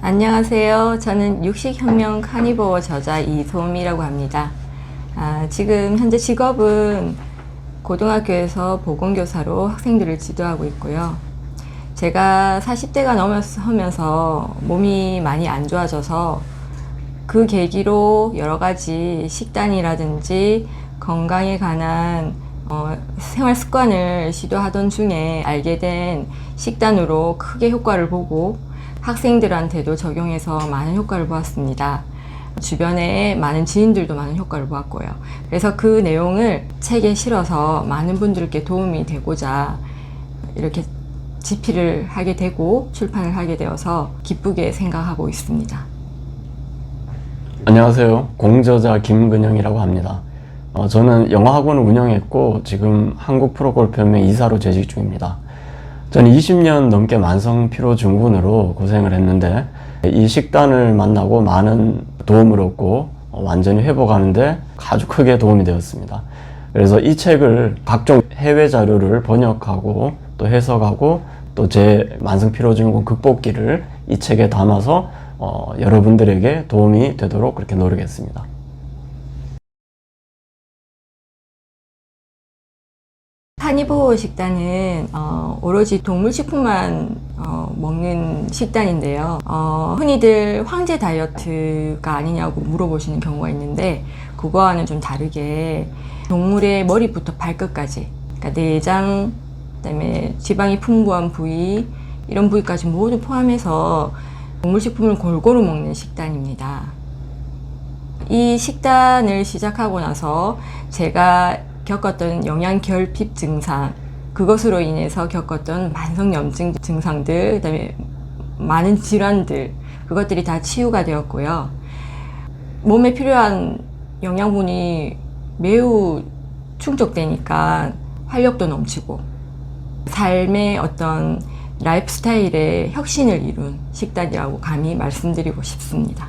안녕하세요. 저는 육식혁명 카니보어 저자 이솜이라고 합니다. 지금 현재 직업은 고등학교에서 보건교사로 학생들을 지도하고 있고요. 제가 40대가 넘어서면서 몸이 많이 안 좋아져서 그 계기로 여러 가지 식단이라든지 건강에 관한 생활 습관을 시도하던 중에 알게 된 식단으로 크게 효과를 보고 학생들한테도 적용해서 많은 효과를 보았습니다. 주변에 많은 지인들도 많은 효과를 보았고요. 그래서 그 내용을 책에 실어서 많은 분들께 도움이 되고자 이렇게 집필을 하게 되고 출판을 하게 되어서 기쁘게 생각하고 있습니다. 안녕하세요. 공저자 김근영이라고 합니다. 저는 영어학원을 운영했고 지금 한국 프로골프연맹 이사로 재직 중입니다. 저는 20년 넘게 만성피로증후군으로 고생을 했는데 이 식단을 만나고 많은 도움을 얻고 완전히 회복하는데 아주 크게 도움이 되었습니다. 그래서 이 책을 각종 해외 자료를 번역하고 또 해석하고 또 제 만성피로증후군 극복기를 이 책에 담아서 여러분들에게 도움이 되도록 그렇게 노력했습니다. 카니보어 식단은 오로지 동물식품만 먹는 식단인데요. 흔히들 황제 다이어트가 아니냐고 물어보시는 경우가 있는데 그거와는 좀 다르게 동물의 머리부터 발끝까지, 그러니까 내장, 그다음에 지방이 풍부한 부위, 이런 부위까지 모두 포함해서 동물식품을 골고루 먹는 식단입니다. 이 식단을 시작하고 나서 제가 겪었던 영양결핍 증상, 그것으로 인해서 겪었던 만성염증 증상들, 그 다음에 많은 질환들, 그것들이 다 치유가 되었고요. 몸에 필요한 영양분이 매우 충족되니까 활력도 넘치고 삶의 어떤 라이프 스타일의 혁신을 이룬 식단이라고 감히 말씀드리고 싶습니다.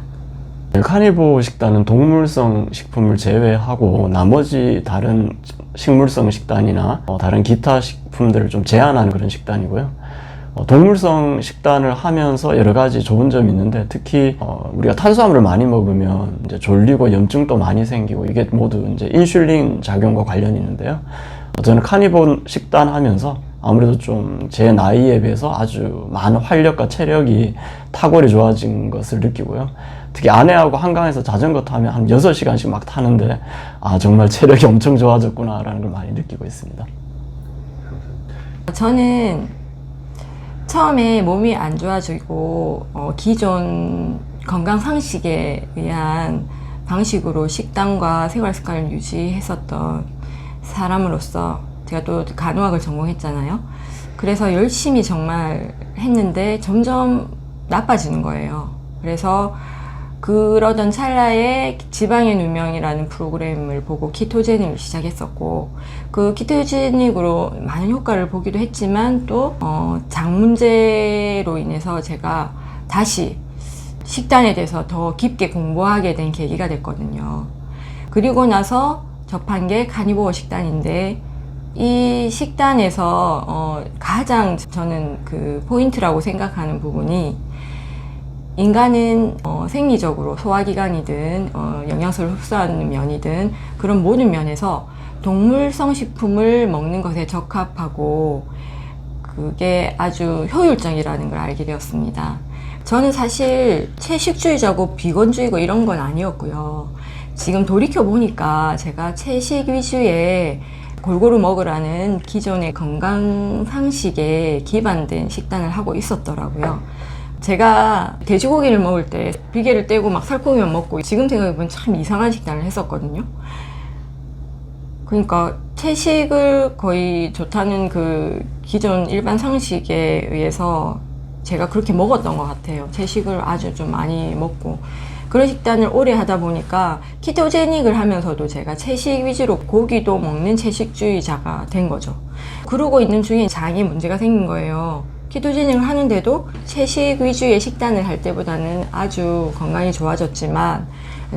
카니보어 식단은 동물성 식품을 제외하고 나머지 다른 식물성 식단이나 다른 기타 식품들을 좀 제한하는 그런 식단이고요. 동물성 식단을 하면서 여러 가지 좋은 점이 있는데 특히 우리가 탄수화물을 많이 먹으면 이제 졸리고 염증도 많이 생기고 이게 모두 이제 인슐린 작용과 관련이 있는데요. 저는 카니보어 식단 하면서 아무래도 좀 제 나이에 비해서 아주 많은 활력과 체력이 탁월히 좋아진 것을 느끼고요. 특히 아내하고 한강에서 자전거 타면 한 6시간씩 막 타는데 정말 체력이 엄청 좋아졌구나 라는 걸 많이 느끼고 있습니다. 저는 처음에 몸이 안 좋아지고 기존 건강 상식에 의한 방식으로 식단과 생활 습관을 유지했었던 사람으로서 제가 또 간호학을 전공했잖아요. 그래서 열심히 정말 했는데 점점 나빠지는 거예요. 그래서 그러던 찰나에 지방의 누명이라는 프로그램을 보고 키토제닉을 시작했었고 그 키토제닉으로 많은 효과를 보기도 했지만 또 장 문제로 인해서 제가 다시 식단에 대해서 더 깊게 공부하게 된 계기가 됐거든요. 그리고 나서 접한 게 카니보어 식단인데 이 식단에서 가장 저는 그 포인트라고 생각하는 부분이 인간은 생리적으로 소화기관이든 영양소를 흡수하는 면이든 그런 모든 면에서 동물성 식품을 먹는 것에 적합하고 그게 아주 효율적이라는 걸 알게 되었습니다. 저는 사실 채식주의자고 비건주의고 이런 건 아니었고요. 지금 돌이켜 보니까 제가 채식 위주의 골고루 먹으라는 기존의 건강 상식에 기반된 식단을 하고 있었더라고요. 제가 돼지고기를 먹을 때 비계를 떼고 막 살코기만 먹고 지금 생각해보면 참 이상한 식단을 했었거든요. 그러니까 채식을 거의 좋다는 그 기존 일반 상식에 의해서 제가 그렇게 먹었던 것 같아요. 채식을 아주 좀 많이 먹고 그런 식단을 오래 하다 보니까 키토제닉을 하면서도 제가 채식 위주로 고기도 먹는 채식주의자가 된 거죠. 그러고 있는 중에 장에 문제가 생긴 거예요. 키토제닉을 하는데도 채식 위주의 식단을 할 때보다는 아주 건강이 좋아졌지만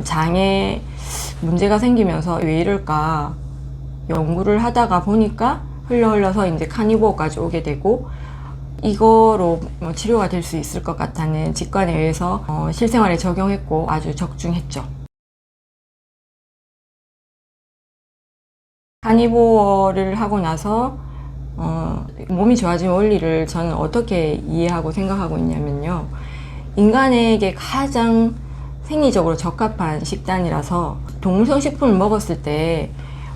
장에 문제가 생기면서 왜 이럴까 연구를 하다가 보니까 흘러서 이제 카니보어까지 오게 되고 이거로 치료가 될 수 있을 것 같다는 직관에 의해서 실생활에 적용했고 아주 적중했죠. 카니보어를 하고 나서 몸이 좋아진 원리를 저는 어떻게 이해하고 생각하고 있냐면요. 인간에게 가장 생리적으로 적합한 식단이라서 동물성 식품을 먹었을 때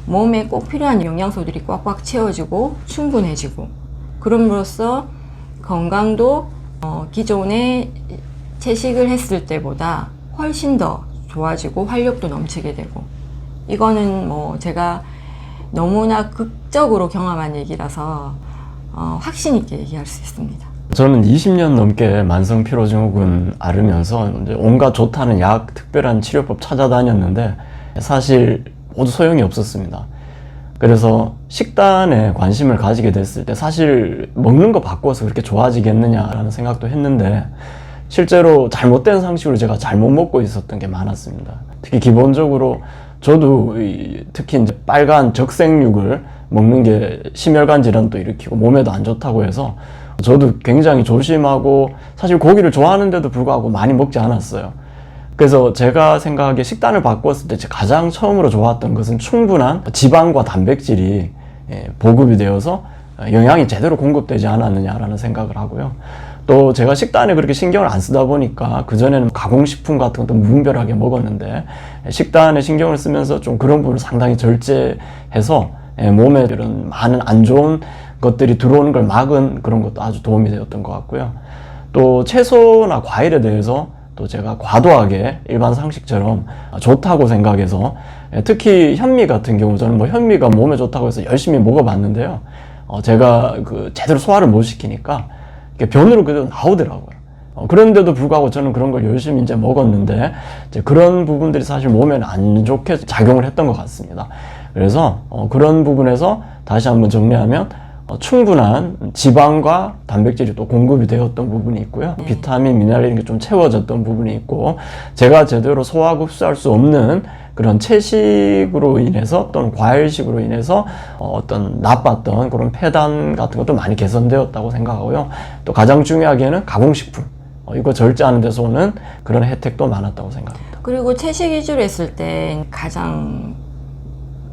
몸에 꼭 필요한 영양소들이 꽉꽉 채워지고 충분해지고, 그럼으로써 건강도 기존에 채식을 했을 때보다 훨씬 더 좋아지고 활력도 넘치게 되고, 이거는 제가 너무나 극적으로 경험한 얘기라서 확신 있게 얘기할 수 있습니다. 저는 20년 넘게 만성 피로증후군 앓으면서 이제 온갖 좋다는 약, 특별한 치료법 찾아다녔는데 사실 모두 소용이 없었습니다. 그래서 식단에 관심을 가지게 됐을 때 사실 먹는 거 바꿔서 그렇게 좋아지겠느냐라는 생각도 했는데, 실제로 잘못된 상식으로 제가 잘못 먹고 있었던 게 많았습니다. 특히 기본적으로 저도 특히 이제 빨간 적색육을 먹는 게 심혈관 질환도 일으키고 몸에도 안 좋다고 해서 저도 굉장히 조심하고 사실 고기를 좋아하는데도 불구하고 많이 먹지 않았어요. 그래서 제가 생각하기에 식단을 바꿨을 때 가장 처음으로 좋았던 것은 충분한 지방과 단백질이 보급이 되어서 영양이 제대로 공급되지 않았느냐라는 생각을 하고요. 또 제가 식단에 그렇게 신경을 안 쓰다 보니까 그전에는 가공식품 같은 것도 무분별하게 먹었는데, 식단에 신경을 쓰면서 좀 그런 부분을 상당히 절제해서 몸에 이런 많은 안 좋은 것들이 들어오는 걸 막은 그런 것도 아주 도움이 되었던 것 같고요. 또 채소나 과일에 대해서 또 제가 과도하게 일반 상식처럼 좋다고 생각해서, 특히 현미 같은 경우 저는 현미가 몸에 좋다고 해서 열심히 먹어봤는데요. 제가 제대로 소화를 못 시키니까 변으로 그대로 나오더라고요. 그런데도 불구하고 저는 그런 걸 열심히 이제 먹었는데, 이제 그런 부분들이 사실 몸에는 안 좋게 작용을 했던 것 같습니다. 그래서 그런 부분에서 다시 한번 정리하면 충분한 지방과 단백질이 또 공급이 되었던 부분이 있고요. 비타민, 미네랄 이런 게 좀 채워졌던 부분이 있고, 제가 제대로 소화하고 흡수할 수 없는 그런 채식으로 인해서 또는 과일식으로 인해서 어떤 나빴던 그런 폐단 같은 것도 많이 개선되었다고 생각하고요. 또 가장 중요하게는 가공식품, 이거 절제하는 데서 오는 그런 혜택도 많았다고 생각합니다. 그리고 채식 위주로 했을 때 가장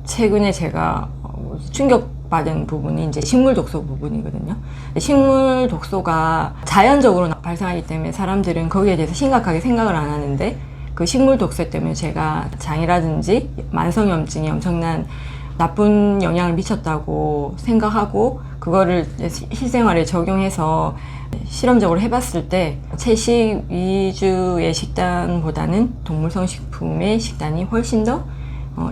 최근에 제가 충격받은 부분이 이제 식물 독소 부분이거든요. 식물 독소가 자연적으로 발생하기 때문에 사람들은 거기에 대해서 심각하게 생각을 안 하는데, 그 식물 독소 때문에 제가 장이라든지 만성염증에 엄청난 나쁜 영향을 미쳤다고 생각하고, 그거를 실생활에 적용해서 실험적으로 해봤을 때 채식 위주의 식단보다는 동물성 식품의 식단이 훨씬 더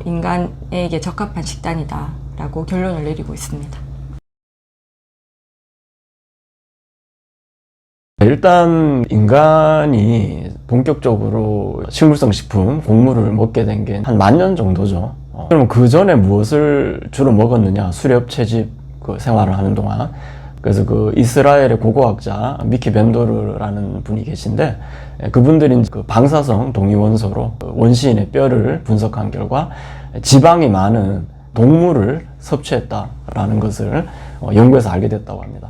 인간에게 적합한 식단이다 라고 결론을 내리고 있습니다. 일단 인간이 본격적으로 식물성 식품, 곡물을 먹게 된 게 한 10,000년 정도죠. 그럼 그 전에 무엇을 주로 먹었느냐? 수렵 채집 생활을 하는 동안. 그래서 이스라엘의 고고학자 미키 벤도르라는 분이 계신데, 그분들이 방사성 동위원소로 원시인의 뼈를 분석한 결과 지방이 많은 동물을 섭취했다라는 것을 연구해서 알게 됐다고 합니다.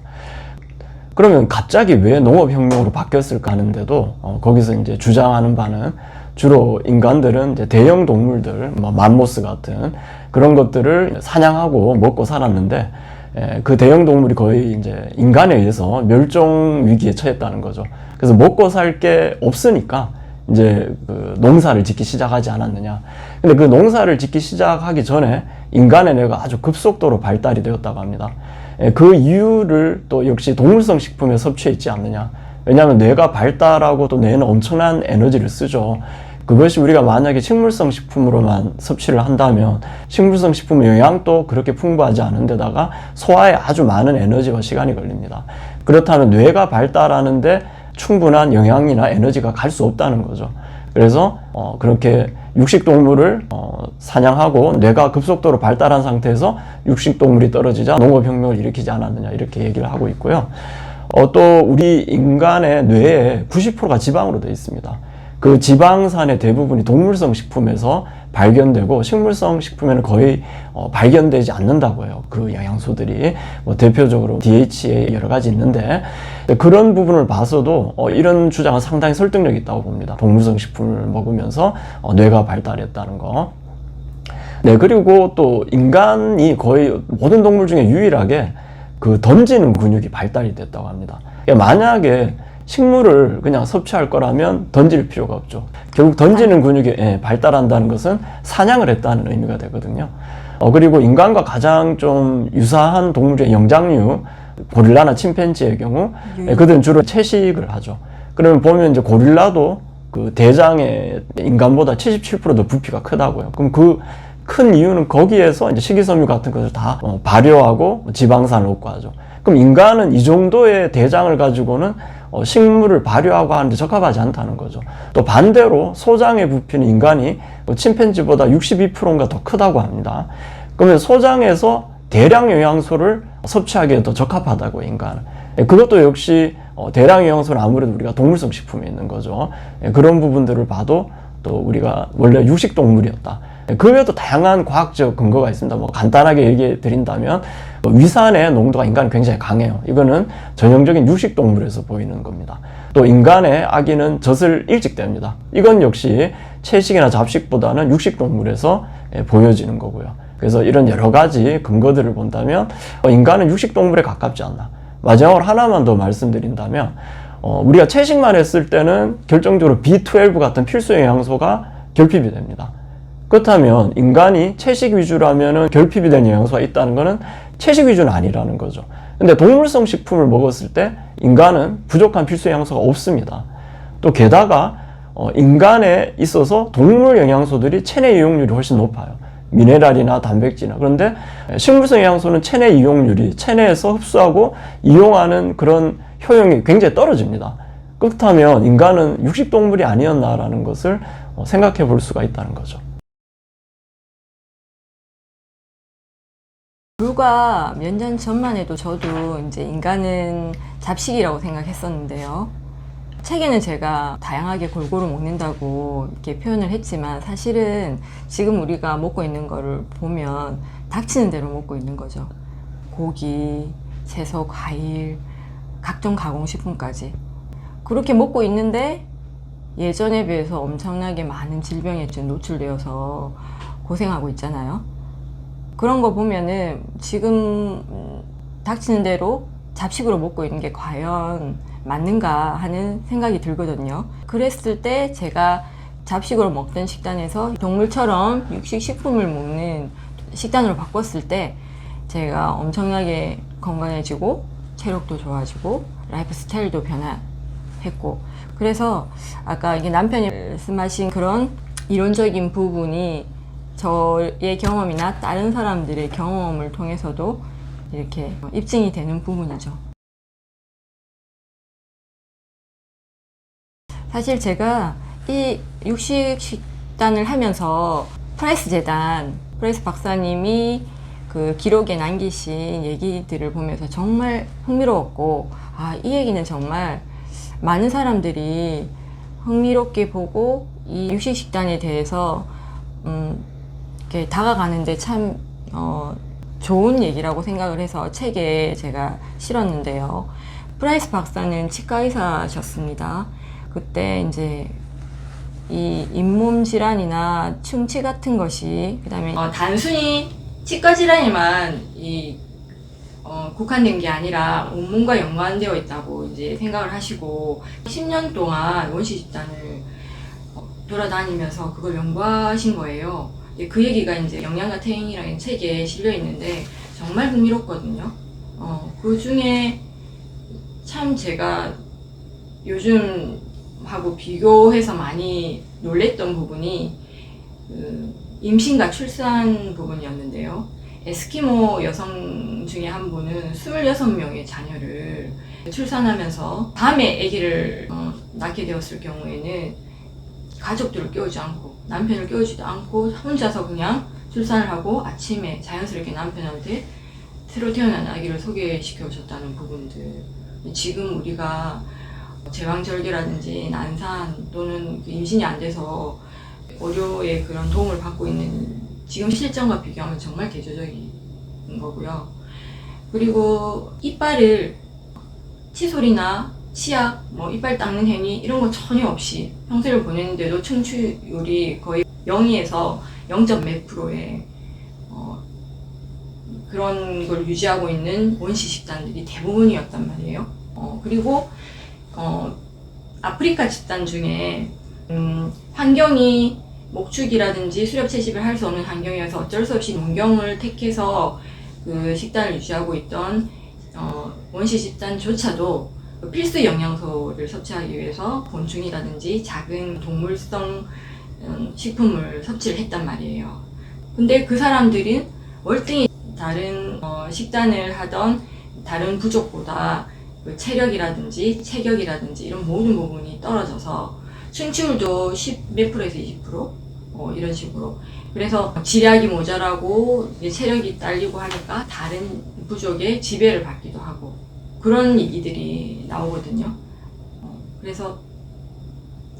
그러면 갑자기 왜 농업혁명으로 바뀌었을까 하는데도 거기서 이제 주장하는 바는 주로 인간들은 이제 대형 동물들, 맘모스 같은 그런 것들을 사냥하고 먹고 살았는데, 그 대형 동물이 거의 이제 인간에 의해서 멸종 위기에 처했다는 거죠. 그래서 먹고 살 게 없으니까 이제 농사를 짓기 시작하지 않았느냐. 근데 그 농사를 짓기 시작하기 전에 인간의 뇌가 아주 급속도로 발달이 되었다고 합니다. 그 이유를 또 역시 동물성 식품에 섭취해 있지 않느냐. 왜냐하면 뇌가 발달하고 또 뇌는 엄청난 에너지를 쓰죠. 그것이 우리가 만약에 식물성 식품으로만 섭취를 한다면 식물성 식품의 영양도 그렇게 풍부하지 않은 데다가 소화에 아주 많은 에너지와 시간이 걸립니다. 그렇다면 뇌가 발달하는데 충분한 영양이나 에너지가 갈 수 없다는 거죠. 그래서 그렇게 육식동물을 사냥하고 뇌가 급속도로 발달한 상태에서 육식동물이 떨어지자 농업혁명을 일으키지 않았느냐, 이렇게 얘기를 하고 있고요. 또 우리 인간의 뇌에 90%가 지방으로 되어 있습니다. 그 지방산의 대부분이 동물성 식품에서 발견되고 식물성 식품에는 거의 발견되지 않는다고 해요. 그 영양소들이 뭐 대표적으로 DHA 여러 가지 있는데 그런 부분을 봐서도 이런 주장은 상당히 설득력이 있다고 봅니다. 동물성 식품을 먹으면서 뇌가 발달했다는 거. 네, 그리고 또 인간이 거의 모든 동물 중에 유일하게 그 던지는 근육이 발달이 됐다고 합니다. 그러니까 만약에 식물을 그냥 섭취할 거라면 던질 필요가 없죠. 결국 던지는 근육이 발달한다는 것은 사냥을 했다는 의미가 되거든요. 그리고 인간과 가장 좀 유사한 동물 중에 영장류, 고릴라나 침팬지의 경우, 그들은 주로 채식을 하죠. 그러면 보면 이제 고릴라도 그 대장에 인간보다 77%더 부피가 크다고요. 그럼 그 큰 이유는 거기에서 이제 식이섬유 같은 것을 다 발효하고 지방산을 얻고 하죠. 그럼 인간은 이 정도의 대장을 가지고는 식물을 발효하고 하는데 적합하지 않다는 거죠. 또 반대로 소장의 부피는 인간이 침팬지보다 62%인가 더 크다고 합니다. 그러면 소장에서 대량 영양소를 섭취하기에 더 적합하다고 인간은. 그것도 역시 대량 영양소는 아무래도 우리가 동물성 식품에 있는 거죠. 그런 부분들을 봐도 또 우리가 원래 육식동물이었다. 그 외에도 다양한 과학적 근거가 있습니다. 뭐 간단하게 얘기해 드린다면 위산의 농도가 인간은 굉장히 강해요. 이거는 전형적인 육식동물에서 보이는 겁니다. 또 인간의 아기는 젖을 일찍 뗍니다. 이건 역시 채식이나 잡식보다는 육식동물에서 보여지는 거고요. 그래서 이런 여러 가지 근거들을 본다면 인간은 육식동물에 가깝지 않나. 마지막으로 하나만 더 말씀드린다면 우리가 채식만 했을 때는 결정적으로 B12 같은 필수 영양소가 결핍이 됩니다. 그렇다면 인간이 채식 위주라면은 결핍이 된 영양소가 있다는 것은 채식 위주는 아니라는 거죠. 근데 동물성 식품을 먹었을 때 인간은 부족한 필수 영양소가 없습니다. 또 게다가 인간에 있어서 동물 영양소들이 체내 이용률이 훨씬 높아요. 미네랄이나 단백질이나. 그런데 식물성 영양소는 체내 이용률이 체내에서 흡수하고 이용하는 그런 효용이 굉장히 떨어집니다. 그렇다면 인간은 육식동물이 아니었나라는 것을 생각해 볼 수가 있다는 거죠. 불과 몇 년 전만 해도 저도 이제 인간은 잡식이라고 생각했었는데요. 책에는 제가 다양하게 골고루 먹는다고 이렇게 표현을 했지만 사실은 지금 우리가 먹고 있는 거를 보면 닥치는 대로 먹고 있는 거죠. 고기, 채소, 과일, 각종 가공식품까지. 그렇게 먹고 있는데 예전에 비해서 엄청나게 많은 질병에 좀 노출되어서 고생하고 있잖아요. 그런 거 보면은 지금 닥치는 대로 잡식으로 먹고 있는 게 과연 맞는가 하는 생각이 들거든요. 그랬을 때 제가 잡식으로 먹던 식단에서 동물처럼 육식 식품을 먹는 식단으로 바꿨을 때 제가 엄청나게 건강해지고 체력도 좋아지고 라이프 스타일도 변화했고, 그래서 아까 이게 남편이 말씀하신 그런 이론적인 부분이 저의 경험이나 다른 사람들의 경험을 통해서도 이렇게 입증이 되는 부분이죠. 사실 제가 이 육식 식단을 하면서 프라이스 박사님이 그 기록에 남기신 얘기들을 보면서 정말 흥미로웠고, 이 얘기는 정말 많은 사람들이 흥미롭게 보고 이 육식 식단에 대해서 이렇게 다가가는데 참 좋은 얘기라고 생각을 해서 책에 제가 실었는데요. 프라이스 박사는 치과 의사셨습니다. 그때 이제 이 잇몸 질환이나 충치 같은 것이 그다음에 단순히 치과 질환에만 국한된 게 아니라 온몸과 연관되어 있다고 이제 생각을 하시고 10년 동안 원시 집단을 돌아다니면서 그걸 연구하신 거예요. 그 얘기가 이제 영양과 태행이라는 책에 실려 있는데 정말 흥미롭거든요. 그 중에 참 제가 요즘하고 비교해서 많이 놀랬던 부분이 임신과 출산 부분이었는데요. 에스키모 여성 중에 한 분은 26명의 자녀를 출산하면서 밤에 아기를 낳게 되었을 경우에는 가족들을 깨우지 않고 남편을 깨우지도 않고 혼자서 그냥 출산을 하고 아침에 자연스럽게 남편한테 새로 태어난 아기를 소개시켜 줬다는 부분들. 지금 우리가 제왕절개라든지 난산 또는 그 임신이 안 돼서 의료의 그런 도움을 받고 있는 지금 실정과 비교하면 정말 대조적인 거고요. 그리고 이빨을 칫솔이나 치약, 이빨 닦는 행위 이런 거 전혀 없이 평생을 보냈는데도 충치율이 거의 0에서 0몇 프로의 그런 걸 유지하고 있는 원시 집단들이 대부분이었단 말이에요. 그리고 아프리카 집단 중에 환경이 목축이라든지 수렵 채집을 할 수 없는 환경이어서 어쩔 수 없이 농경을 택해서 그 식단을 유지하고 있던 원시 집단조차도 필수 영양소를 섭취하기 위해서 곤충이라든지 작은 동물성 식품을 섭취를 했단 말이에요. 근데 그 사람들은 월등히 다른 식단을 하던 다른 부족보다 그 체력이라든지 체격이라든지 이런 모든 부분이 떨어져서 충치율도 10몇 프로에서 20% 이런 식으로. 그래서 지략이 모자라고 이제 체력이 딸리고 하니까 다른 부족의 지배를 받기도 하고 그런 얘기들이 나오거든요. 그래서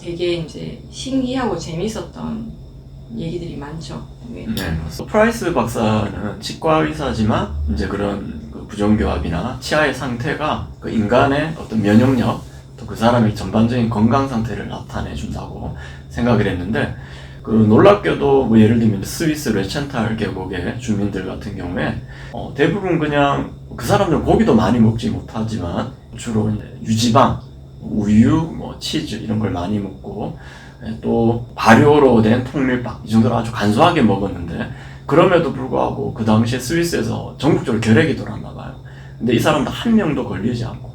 되게 이제 신기하고 재밌었던 얘기들이 많죠. 네. 프라이스 박사는 치과 의사지만 이제 그런 그 부정교합이나 치아의 상태가 그 인간의 어떤 면역력 또 그 사람의 전반적인 건강 상태를 나타내 준다고 생각을 했는데, 그 놀랍게도 뭐 예를 들면 스위스 레첸탈 계곡의 주민들 같은 경우에 대부분 그냥 그 사람들은 고기도 많이 먹지 못하지만 주로 이제 유지방, 우유, 치즈 이런 걸 많이 먹고 또 발효로 된 통밀빵 이 정도로 아주 간소하게 먹었는데, 그럼에도 불구하고 그 당시에 스위스에서 전국적으로 결핵이 돌았나 봐요. 근데 이 사람도 한 명도 걸리지 않고,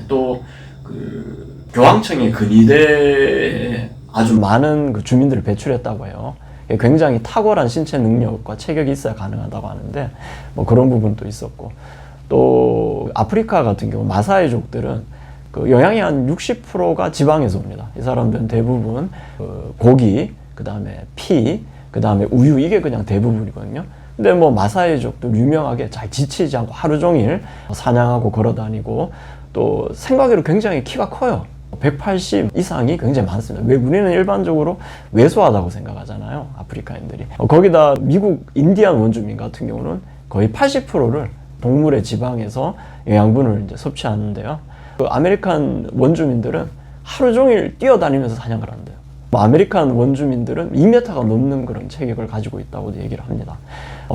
또 그 교황청의 근위대에 아주 많은 그 주민들을 배출했다고 해요. 굉장히 탁월한 신체 능력과 체격이 있어야 가능하다고 하는데 그런 부분도 있었고, 또 아프리카 같은 경우 마사이족들은 그 영양의 한 60%가 지방에서 옵니다. 이 사람들은 대부분 고기, 그 다음에 피, 그 다음에 우유, 이게 그냥 대부분이거든요. 근데 마사이족도 유명하게 잘 지치지 않고 하루 종일 사냥하고 걸어다니고, 또 생각외로 굉장히 키가 커요. 180 이상이 굉장히 많습니다. 왜 우리는 일반적으로 왜소하다고 생각하잖아요, 아프리카인들이. 거기다 미국 인디안 원주민 같은 경우는 거의 80%를 동물의 지방에서 영양분을 이제 섭취하는데요. 그 아메리칸 원주민들은 하루 종일 뛰어다니면서 사냥을 한대요. 아메리칸 원주민들은 2m가 넘는 그런 체격을 가지고 있다고 얘기를 합니다.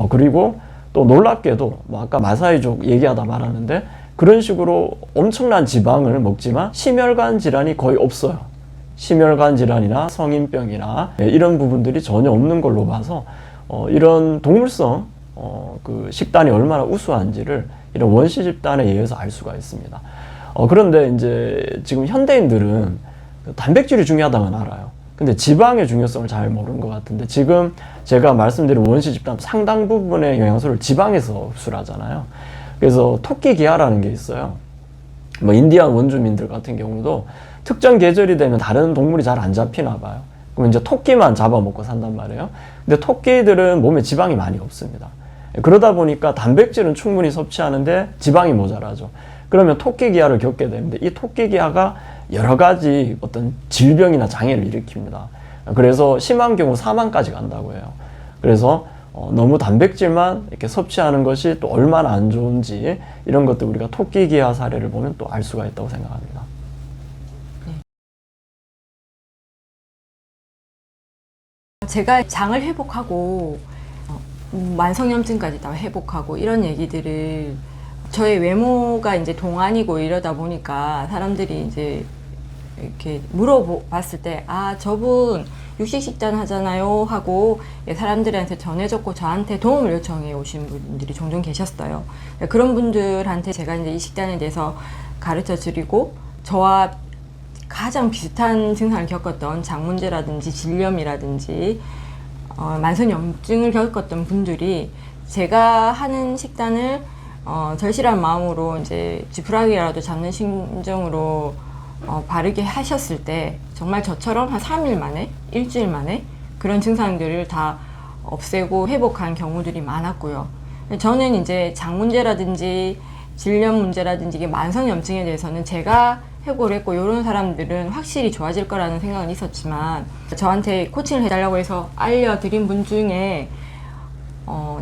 그리고 또 놀랍게도 아까 마사이족 얘기하다 말았는데, 그런 식으로 엄청난 지방을 먹지만 심혈관 질환이 거의 없어요. 심혈관 질환이나 성인병이나 이런 부분들이 전혀 없는 걸로 봐서 이런 동물성 그 식단이 얼마나 우수한지를 이런 원시 집단에 의해서 알 수가 있습니다. 그런데 이제 지금 현대인들은 단백질이 중요하다는 알아요. 근데 지방의 중요성을 잘 모르는 것 같은데, 지금 제가 말씀드린 원시 집단 상당 부분의 영양소를 지방에서 흡수를 하잖아요. 그래서 토끼 기아라는 게 있어요. 인디안 원주민들 같은 경우도 특정 계절이 되면 다른 동물이 잘 안 잡히나 봐요. 그럼 이제 토끼만 잡아먹고 산단 말이에요. 근데 토끼들은 몸에 지방이 많이 없습니다. 그러다 보니까 단백질은 충분히 섭취하는데 지방이 모자라죠. 그러면 토끼 기아를 겪게 되는데, 이 토끼 기아가 여러 가지 어떤 질병이나 장애를 일으킵니다. 그래서 심한 경우 사망까지 간다고 해요. 그래서 너무 단백질만 이렇게 섭취하는 것이 또 얼마나 안 좋은지, 이런 것들 우리가 토끼 기아 사례를 보면 또 알 수가 있다고 생각합니다. 제가 장을 회복하고 만성염증까지 다 회복하고 이런 얘기들을, 저의 외모가 이제 동안이고 이러다 보니까 사람들이 이제 이렇게 물어봤을 때, 저분 육식식단 하잖아요 하고 사람들한테 전해줬고 저한테 도움을 요청해 오신 분들이 종종 계셨어요. 그런 분들한테 제가 이제 이 식단에 대해서 가르쳐 드리고, 저와 가장 비슷한 증상을 겪었던 장 문제라든지 질염이라든지 만성염증을 겪었던 분들이 제가 하는 식단을 절실한 마음으로 이제 지푸라기라도 잡는 심정으로 바르게 하셨을 때, 정말 저처럼 한 3일 만에, 일주일 만에 그런 증상들을 다 없애고 회복한 경우들이 많았고요. 저는 이제 장 문제라든지 질염 문제라든지 이게 만성염증에 대해서는 제가 해고를 했고 이런 사람들은 확실히 좋아질 거라는 생각은 있었지만 저한테 코칭을 해달라고 해서 알려드린 분 중에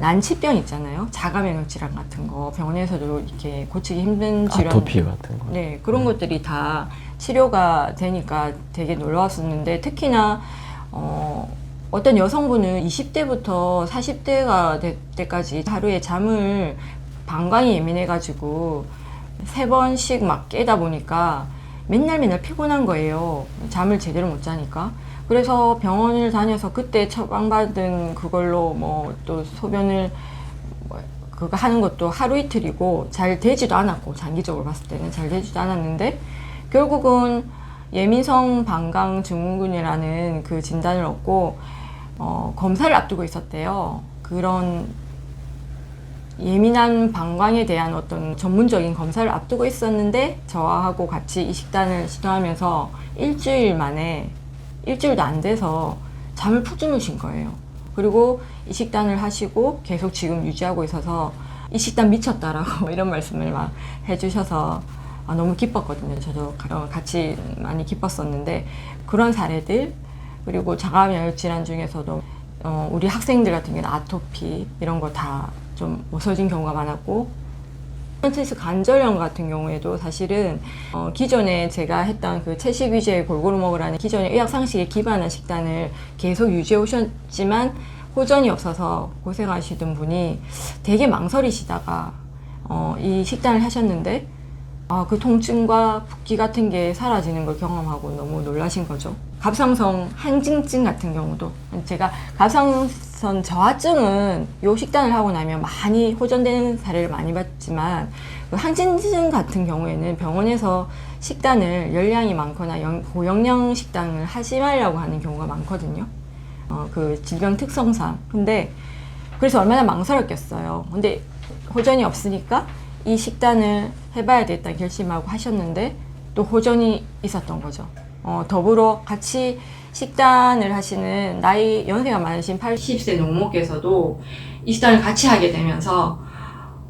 난치병 있잖아요. 자가면역 질환 같은 거 병원에서도 이렇게 고치기 힘든 질환, 아토피 같은 거. 네, 그런 것들이 다 치료가 되니까 되게 놀라웠었는데 특히나 어떤 여성분은 20대부터 40대가 될 때까지 하루에 잠을 방광이 예민해가지고 3번씩 막 깨다 보니까 맨날 피곤한 거예요. 잠을 제대로 못 자니까. 그래서 병원을 다녀서 그때 처방받은 그걸로 뭐 또 소변을 그거 하는 것도 하루 이틀이고 잘 되지도 않았고 장기적으로 봤을 때는 잘 되지도 않았는데 결국은 예민성 방광 증후군이라는 그 진단을 얻고 검사를 앞두고 있었대요. 그런 예민한 방광에 대한 어떤 전문적인 검사를 앞두고 있었는데 저하고 같이 이 식단을 시도하면서 일주일 만에 일주일도 안 돼서 잠을 푹 주무신 거예요. 그리고 이 식단을 하시고 계속 지금 유지하고 있어서 이 식단 미쳤다라고 이런 말씀을 막 해주셔서 너무 기뻤거든요. 저도 같이 많이 기뻤었는데 그런 사례들 그리고 자가면역 질환 중에서도 우리 학생들 같은 경우는 아토피 이런 거 다 좀 없어진 경우가 많았고 스트레스 관절염 같은 경우에도 사실은 기존에 제가 했던 그 채식 위주의 골고루 먹으라는 기존의 의학 상식에 기반한 식단을 계속 유지해 오셨지만 호전이 없어서 고생하시던 분이 되게 망설이시다가 이 식단을 하셨는데 그 통증과 붓기 같은 게 사라지는 걸 경험하고 너무 놀라신 거죠. 갑상선 항진증 같은 경우도 제가 갑상선 저하증은 요 식단을 하고 나면 많이 호전되는 사례를 많이 봤지만 그 항진증 같은 경우에는 병원에서 식단을 열량이 많거나 고영양 식단을 하지 말라고 하는 경우가 많거든요. 그 질병 특성상. 근데 그래서 얼마나 망설였겠어요. 근데 호전이 없으니까 이 식단을 해봐야 되겠다 결심하고 하셨는데 또 호전이 있었던 거죠. 더불어 같이 식단을 하시는 나이 연세가 많으신 80세 농모께서도 이 식단을 같이 하게 되면서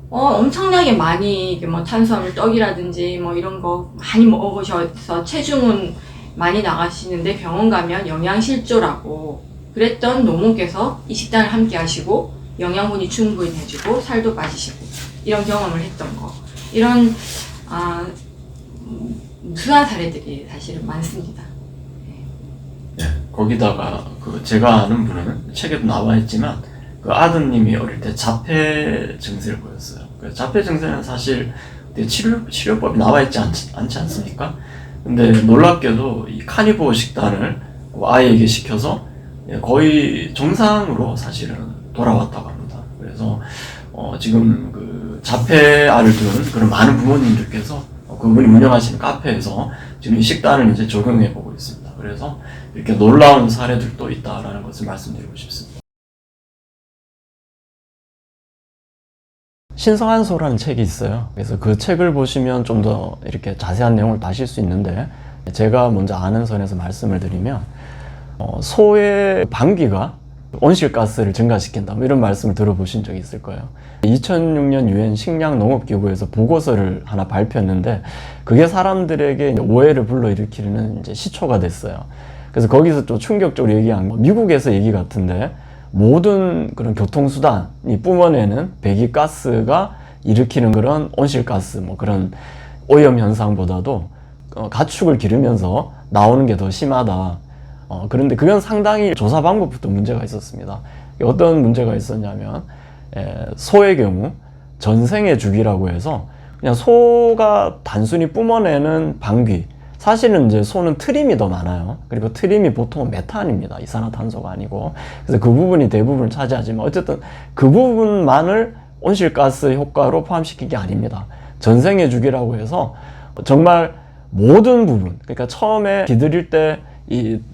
엄청나게 많이 뭐 탄수화물 떡이라든지 뭐 이런 거 많이 먹으셔서 체중은 많이 나가시는데 병원 가면 영양실조라고 그랬던 농모께서 이 식단을 함께 하시고 영양분이 충분해지고 살도 빠지시고 이런 경험을 했던 거 이런 무수한 사례들이 사실은 많습니다. 네, 거기다가 그 제가 아는 분은 책에도 나와 있지만 그 아드님이 어릴 때 자폐 증세를 보였어요. 그 자폐 증세는 사실 치료법이 나와 있지 않지 않습니까? 근데 놀랍게도 이 카니보어 식단을 아이에게 시켜서 거의 정상으로 사실은 돌아왔다고 합니다. 그래서 지금 그 자폐아를 둔 그런 많은 부모님들께서 그분이 운영하시는 카페에서 지금 이 식단을 이제 적용해 보고 있습니다. 그래서 이렇게 놀라운 사례들도 있다라는 것을 말씀드리고 싶습니다. 신성한소라는 책이 있어요. 그래서 그 책을 보시면 좀 더 이렇게 자세한 내용을 다실 수 있는데 제가 먼저 아는 선에서 말씀을 드리면 소의 방귀가 온실가스를 증가시킨다 뭐 이런 말씀을 들어보신 적이 있을 거예요. 2006년 유엔 식량농업기구에서 보고서를 하나 발표했는데 그게 사람들에게 오해를 불러일으키는 이제 시초가 됐어요. 그래서 거기서 또 충격적으로 얘기한 거 미국에서 얘기 같은데 모든 그런 교통수단이 뿜어내는 배기가스가 일으키는 그런 온실가스 뭐 그런 오염 현상보다도 가축을 기르면서 나오는 게 더 심하다. 그런데 그건 상당히 조사 방법부터 문제가 있었습니다. 어떤 문제가 있었냐면 소의 경우 전생의 주기라고 해서 그냥 소가 단순히 뿜어내는 방귀 사실은 이제 소는 트림이 더 많아요. 그리고 트림이 보통은 메탄입니다. 이산화탄소가 아니고. 그래서 그 부분이 대부분을 차지하지만 어쨌든 그 부분만을 온실가스 효과로 포함시킨 게 아닙니다. 전생의 주기라고 해서 정말 모든 부분, 그러니까 처음에 기들일 때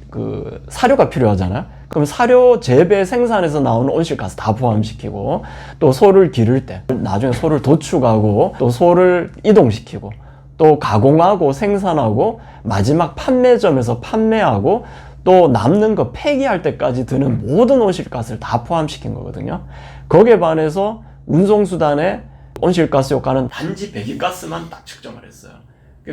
그 사료가 필요하잖아요. 그럼 사료 재배 생산에서 나오는 온실가스 다 포함시키고 또 소를 기를 때 나중에 소를 도축하고 또 소를 이동시키고 또 가공하고 생산하고 마지막 판매점에서 판매하고 또 남는 거 폐기할 때까지 드는 모든 온실가스를 다 포함시킨 거거든요. 거기에 반해서 운송수단에 온실가스 효과는 단지 배기가스만 딱 측정을 했어요.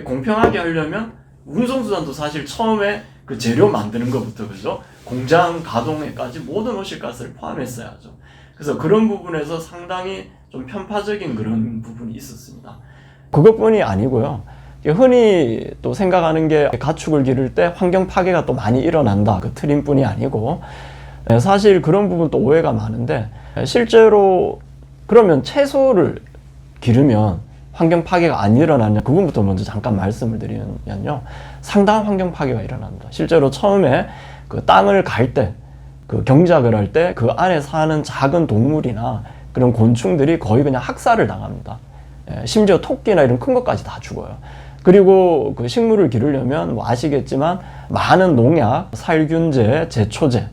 공평하게 하려면 운송수단도 사실 처음에 그 재료 만드는 것부터 그죠? 공장 가동에까지 모든 온실가스를 포함했어야죠. 그래서 그런 부분에서 상당히 좀 편파적인 그런 부분이 있었습니다. 그것뿐이 아니고요. 흔히 또 생각하는 게 가축을 기를 때 환경 파괴가 또 많이 일어난다. 그 트림뿐이 아니고 사실 그런 부분 또 오해가 많은데 실제로 그러면 채소를 기르면 환경 파괴가 안 일어나냐? 그 부분부터 먼저 잠깐 말씀을 드리면요. 상당한 환경 파괴가 일어납니다. 실제로 처음에 그 땅을 갈 때, 그 경작을 할 때 그 안에 사는 작은 동물이나 그런 곤충들이 거의 그냥 학살을 당합니다. 심지어 토끼나 이런 큰 것까지 다 죽어요. 그리고 그 식물을 기르려면 뭐 아시겠지만 많은 농약, 살균제, 제초제,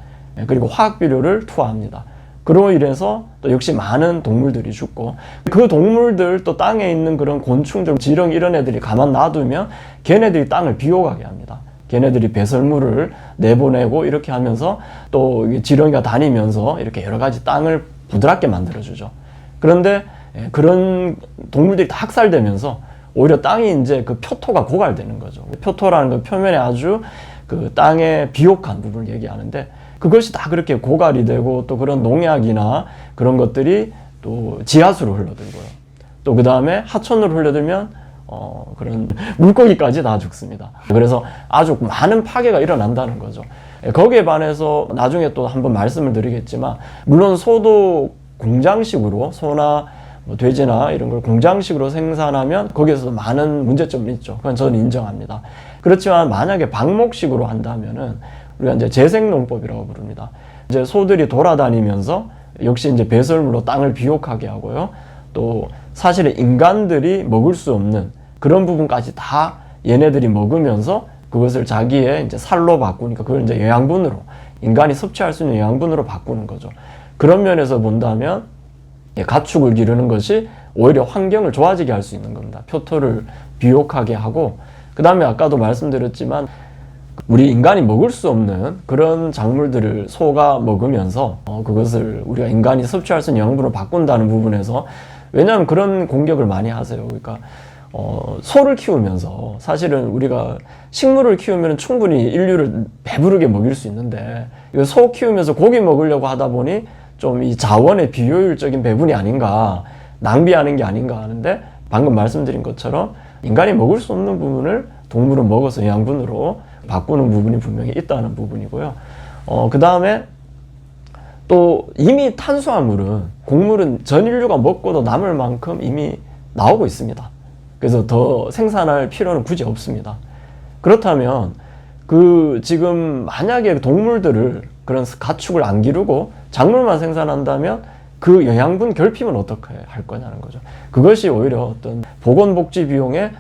그리고 화학비료를 투하합니다. 그로 인해서 또 역시 많은 동물들이 죽고 그 동물들 또 땅에 있는 그런 곤충들, 지렁 이런 애들이 가만 놔두면 걔네들이 땅을 비옥하게 합니다. 걔네들이 배설물을 내보내고 이렇게 하면서 또 지렁이가 다니면서 이렇게 여러 가지 땅을 부드럽게 만들어주죠. 그런데 그런 동물들이 다 학살되면서 오히려 땅이 이제 그 표토가 고갈되는 거죠. 표토라는 건 표면에 아주 그 땅의 비옥한 부분을 얘기하는데 그것이 다 그렇게 고갈이 되고 또 그런 농약이나 그런 것들이 또 지하수로 흘러들고요. 또 그 다음에 하천으로 흘러들면 그런 물고기까지 다 죽습니다. 그래서 아주 많은 파괴가 일어난다는 거죠. 거기에 반해서 나중에 또 한번 말씀을 드리겠지만 물론 소도 공장식으로 소나 뭐 돼지나 이런 걸 공장식으로 생산하면 거기에서도 많은 문제점이 있죠. 그건 저는 인정합니다. 그렇지만 만약에 방목식으로 한다면은 우리가 이제 재생농법이라고 부릅니다. 이제 소들이 돌아다니면서 역시 이제 배설물로 땅을 비옥하게 하고요. 또 사실은 인간들이 먹을 수 없는 그런 부분까지 다 얘네들이 먹으면서 그것을 자기의 이제 살로 바꾸니까 그걸 이제 영양분으로 인간이 섭취할 수 있는 영양분으로 바꾸는 거죠. 그런 면에서 본다면 가축을 기르는 것이 오히려 환경을 좋아지게 할 수 있는 겁니다. 표토를 비옥하게 하고 그 다음에 아까도 말씀드렸지만 우리 인간이 먹을 수 없는 그런 작물들을 소가 먹으면서 그것을 우리가 인간이 섭취할 수 있는 영양분으로 바꾼다는 부분에서 왜냐하면 그런 공격을 많이 하세요. 그러니까 소를 키우면서 사실은 우리가 식물을 키우면 충분히 인류를 배부르게 먹일 수 있는데 소 키우면서 고기 먹으려고 하다 보니 좀 이 자원의 비효율적인 배분이 아닌가, 낭비하는 게 아닌가 하는데 방금 말씀드린 것처럼 인간이 먹을 수 없는 부분을 동물은 먹어서 영양분으로 바꾸는 부분이 분명히 있다는 부분이고요. 그 다음에 또 이미 탄수화물은 곡물은 전 인류가 먹고도 남을 만큼 이미 나오고 있습니다. 그래서 더 생산할 필요는 굳이 없습니다. 그렇다면 그 지금 만약에 동물들을 그런 가축을 안 기르고 작물만 생산한다면 그 영양분 결핍은 어떻게 할 거냐는 거죠. 그것이 오히려 어떤 보건복지 비용에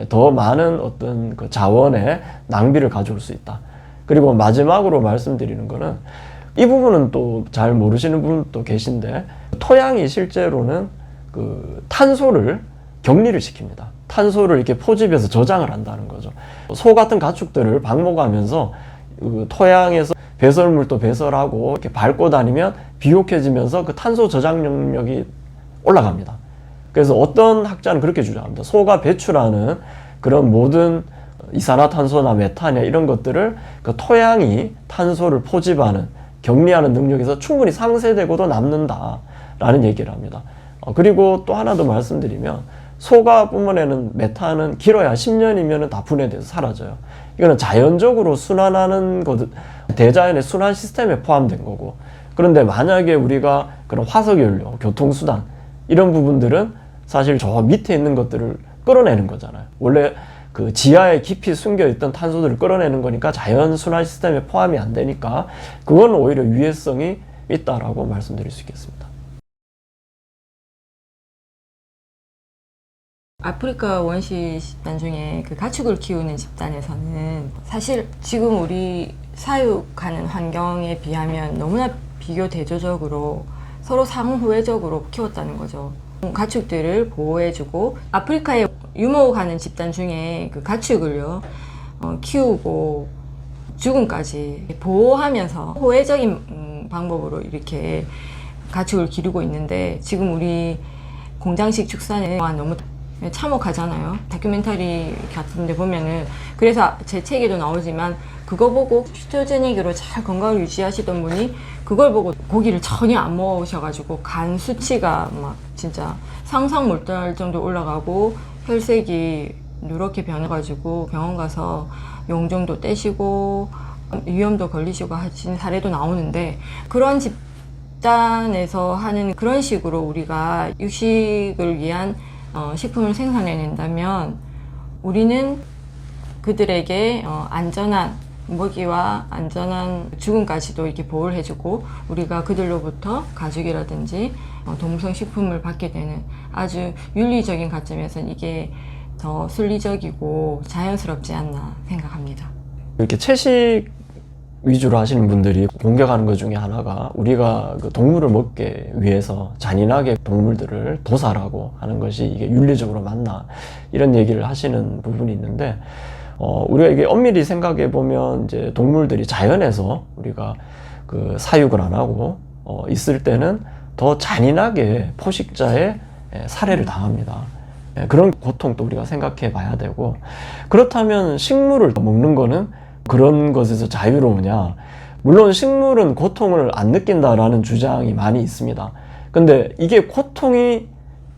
더 많은 어떤 그 자원의 낭비를 가져올 수 있다. 그리고 마지막으로 말씀드리는 거는 이 부분은 또 잘 모르시는 분도 계신데 토양이 실제로는 그 탄소를 격리를 시킵니다. 탄소를 이렇게 포집해서 저장을 한다는 거죠. 소 같은 가축들을 방목하면서 그 토양에서 배설물도 배설하고 이렇게 밟고 다니면 비옥해지면서 그 탄소 저장 능력이 올라갑니다. 그래서 어떤 학자는 그렇게 주장합니다. 소가 배출하는 그런 모든 이산화탄소나 메탄이나 이런 것들을 그 토양이 탄소를 포집하는 격리하는 능력에서 충분히 상쇄되고도 남는다라는 얘기를 합니다. 그리고 또 하나 더 말씀드리면 소가 뿜어내는 메탄은 길어야 10년이면 다 분해돼서 사라져요. 이거는 자연적으로 순환하는 것, 대자연의 순환 시스템에 포함된 거고. 그런데 만약에 우리가 그런 화석연료, 교통수단 이런 부분들은 사실 저 밑에 있는 것들을 끌어내는 거잖아요. 원래 그 지하에 깊이 숨겨있던 탄소들을 끌어내는 거니까 자연 순환 시스템에 포함이 안 되니까 그건 오히려 위해성이 있다라고 말씀드릴 수 있겠습니다. 아프리카 원시 집단 중에 그 가축을 키우는 집단에서는 사실 지금 우리 사육하는 환경에 비하면 너무나 비교 대조적으로 서로 상호회적으로 키웠다는 거죠. 가축들을 보호해주고 아프리카에 유목하는 집단 중에 그 가축을요 키우고 죽음까지 보호하면서 호혜적인 방법으로 이렇게 가축을 기르고 있는데 지금 우리 공장식 축산에 너무 참혹하잖아요. 다큐멘터리 같은 데 보면은. 그래서 제 책에도 나오지만 그거 보고 키토제닉으로 잘 건강을 유지하시던 분이 그걸 보고 고기를 전혀 안 먹으셔가지고 간 수치가 막 진짜 상상 못할 정도 올라가고 혈색이 누렇게 변해가지고 병원 가서 용종도 떼시고 위염도 걸리시고 하신 사례도 나오는데, 그런 집단에서 하는 그런 식으로 우리가 육식을 위한 식품을 생산해낸다면 우리는 그들에게 안전한 먹이와 안전한 죽음까지도 이렇게 보호를 해주고, 우리가 그들로부터 가죽이라든지 동물성 식품을 받게 되는, 아주 윤리적인 관점에서는 이게 더 순리적이고 자연스럽지 않나 생각합니다. 이렇게 채식 위주로 하시는 분들이 공격하는 것 중에 하나가, 우리가 그 동물을 먹기 위해서 잔인하게 동물들을 도살하고 하는 것이 이게 윤리적으로 맞나, 이런 얘기를 하시는 부분이 있는데, 우리가 이게 엄밀히 생각해 보면 이제 동물들이 자연에서 우리가 그 사육을 안 하고 있을 때는 더 잔인하게 포식자의 살해를 당합니다. 그런 고통도 우리가 생각해 봐야 되고, 그렇다면 식물을 먹는 거는 그런 것에서 자유로우냐? 물론 식물은 고통을 안 느낀다라는 주장이 많이 있습니다. 근데 이게 고통이